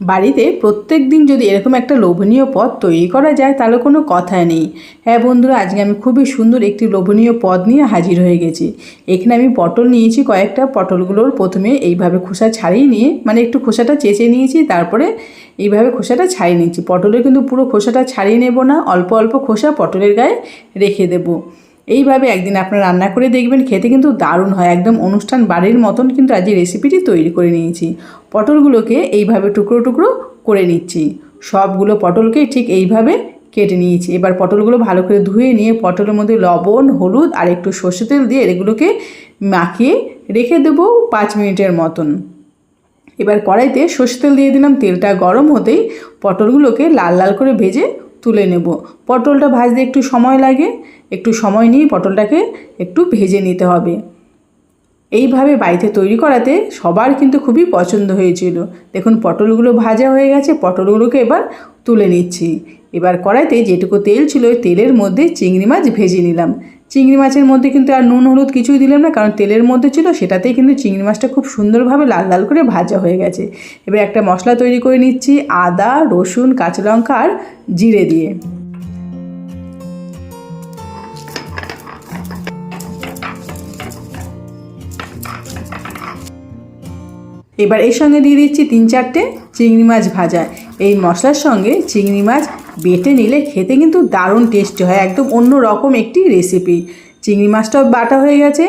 বাড়িতে প্রত্যেক দিন যদি এরকম একটা লোভনীয় পদ তৈরি করা যায় তাহলে কোনো কথাই নেই। হ্যাঁ বন্ধুরা, আজকে আমি খুবই সুন্দর একটি লোভনীয় পদ নিয়ে হাজির হয়ে গেছি। এখানে আমি পটল নিয়েছি কয়েকটা। পটলগুলোর প্রথমে এইভাবে খোসা ছাড়িয়ে নিয়ে, মানে একটু খোসাটা চেঁচে নিয়েছি, তারপরে এইভাবে খোসাটা ছাড়িয়ে নিয়েছি। পটলের কিন্তু পুরো খোসাটা ছাড়িয়ে নেব না, অল্প অল্প খোসা পটলের গায়ে রেখে দেবো। এইভাবে একদিন আপনারা রান্না করে দেখবেন, খেতে কিন্তু দারুণ হয়, একদম অনুষ্ঠান বাড়ির মতন কিন্তু আজ এই রেসিপিটি তৈরি করে নিয়েছি। পটলগুলোকে এইভাবে টুকরো টুকরো করে নিচ্ছি। সবগুলো পটলকে ঠিক এইভাবে কেটে নিয়েছি। এবার পটলগুলো ভালো করে ধুয়ে নিয়ে পটলের মধ্যে লবণ, হলুদ আর একটু সর্ষে তেল দিয়ে এগুলোকে মাখিয়ে রেখে দেবো 5 মিনিটের মতন। এবার কড়াইতে সর্ষে তেল দিয়ে দিলাম। তেলটা গরম হতেই পটলগুলোকে লাল লাল করে ভেজে তুলে নেব। পটলটা ভাজতে একটু সময় লাগে, একটু সময় নিয়ে পটলটাকে একটু ভেজে নিতে হবে। এইভাবে বাড়িতে তৈরি করাতে সবার কিন্তু খুবই পছন্দ হয়েছিল। দেখুন পটলগুলো ভাজা হয়ে গেছে, পটলগুলোকে এবার তুলে নিচ্ছি। এবার কড়াইতে যেটুকু তেল ছিল ওই তেলের মধ্যে চিংড়ি মাছ ভেজে নিলাম। চিংড়ি মাছের মধ্যে কিন্তু আর নুন হলুদ কিছুই দিলাম না, কারণ তেলের মধ্যে ছিল, সেটাতেই কিন্তু চিংড়ি মাছটা খুব সুন্দরভাবে লাল লাল করে ভাজা হয়ে গেছে। এবার একটা মশলা তৈরি করে নিচ্ছি, আদা, রসুন, কাঁচা লঙ্কা আর জিরে দিয়ে। এবার এর সঙ্গে দিয়ে দিচ্ছি 3-4টে চিংড়ি মাছ ভাজা। এই মশলার সঙ্গে চিংড়ি মাছ বেটে নিলে খেতে কিন্তু দারুণ টেস্টি হয়, একদম অন্য রকম একটি রেসিপি। চিংড়ি মাছটাও বাটা হয়ে গেছে।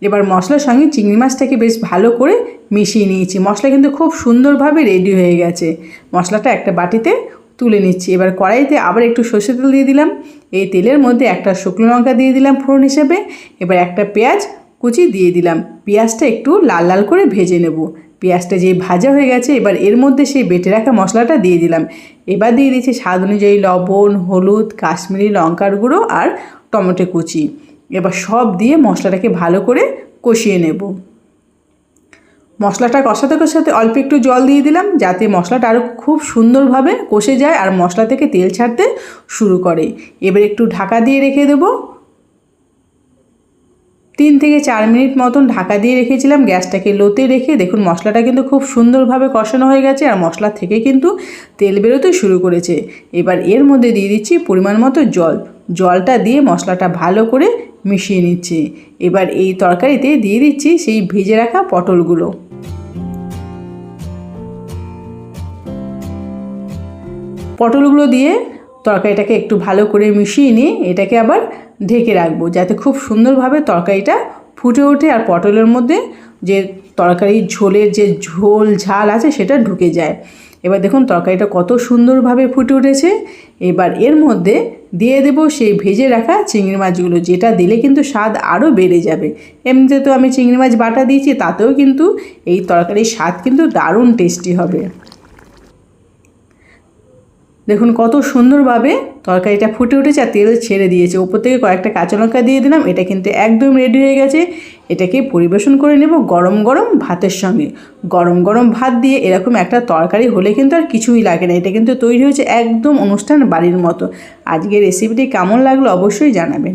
এবার মশলার সঙ্গে চিংড়ি মাছটাকে বেশ ভালো করে মিশিয়ে নিয়েছি। মশলা কিন্তু খুব সুন্দরভাবে রেডি হয়ে গেছে। মশলাটা একটা বাটিতে তুলে নিচ্ছি। এবার কড়াইতে আবার একটু সর্ষে তেল দিয়ে দিলাম। এই তেলের মধ্যে একটা শুকনো লঙ্কা দিয়ে দিলাম ফোড়ন হিসেবে। এবার একটা পেঁয়াজ কুচি দিয়ে দিলাম। পেঁয়াজটা একটু লাল লাল করে ভেজে নেব। পেঁয়াজটা যেই ভাজা হয়ে গেছে, এবার এর মধ্যে সেই বেটে রাখা মশলাটা দিয়ে দিলাম। এবার দিয়ে দিচ্ছি স্বাদ অনুযায়ী লবণ, হলুদ, কাশ্মীরি লঙ্কার গুঁড়ো আর টমেটো কুচি। এবার সব দিয়ে মশলাটাকে ভালো করে কষিয়ে নেব। মশলাটা কষাতে কষাতে অল্প একটু জল দিয়ে দিলাম, যাতে মশলাটা আরও খুব সুন্দরভাবে কষে যায় আর মশলা থেকে তেল ছাড়তে শুরু করে। এবার একটু ঢাকা দিয়ে রেখে দেবো। 3 থেকে 4 মিনিট মতন ঢাকা দিয়ে রেখেছিলাম। গ্যাসটাকে লোতে রেখে দেখুন মশলাটা কিন্তু খুব সুন্দরভাবে কষানো হয়ে গেছে আর মশলা থেকে কিন্তু তেল বেরোতে শুরু করেছে। এবার এর মধ্যে দিয়ে দিচ্ছি পরিমাণ মতো জল। জলটা দিয়ে মশলাটা ভালো করে মিশিয়ে নিচ্ছি। এবার এই তরকারিতে দিয়ে দিচ্ছি সেই ভেজে রাখা পটলগুলো। পটলগুলো দিয়ে তরকারিটাকে একটু ভালো করে মিশিয়ে নিয়ে এটাকে আবার ঢেকে রাখবো, যাতে খুব সুন্দরভাবে তরকারিটা ফুটে ওঠে আর পটলের মধ্যে যে তরকারির ঝোলের যে ঝোল ঝাল আছে সেটা ঢুকে যায়। এবার দেখুন তরকারিটা কত সুন্দরভাবে ফুটে উঠেছে। এবার এর মধ্যে দিয়ে দেবো সেই ভেজে রাখা চিংড়ি মাছগুলো, যেটা দিলে কিন্তু স্বাদ আরও বেড়ে যাবে। এমনিতে তো আমি চিংড়ি মাছ বাটা দিয়েছি, তাতেও কিন্তু এই তরকারির স্বাদ কিন্তু দারুণ টেস্টি হবে। দেখুন কত সুন্দরভাবে তরকারিটা ফুটে উঠেছে আর তেল ছেড়ে দিয়েছে। ওপর থেকে কয়েকটা কাঁচা লঙ্কা দিয়ে দিলাম। এটা কিন্তু একদম রেডি হয়ে গেছে। এটাকে পরিবেশন করে নেব গরম গরম ভাতের সঙ্গে। গরম গরম ভাত দিয়ে এরকম একটা তরকারি হলে কিন্তু আর কিছুই লাগে না। এটা কিন্তু তৈরি হয়েছে একদম অনুষ্ঠান বাড়ির মতো। আজকের রেসিপিটি কেমন লাগলো অবশ্যই জানাবেন।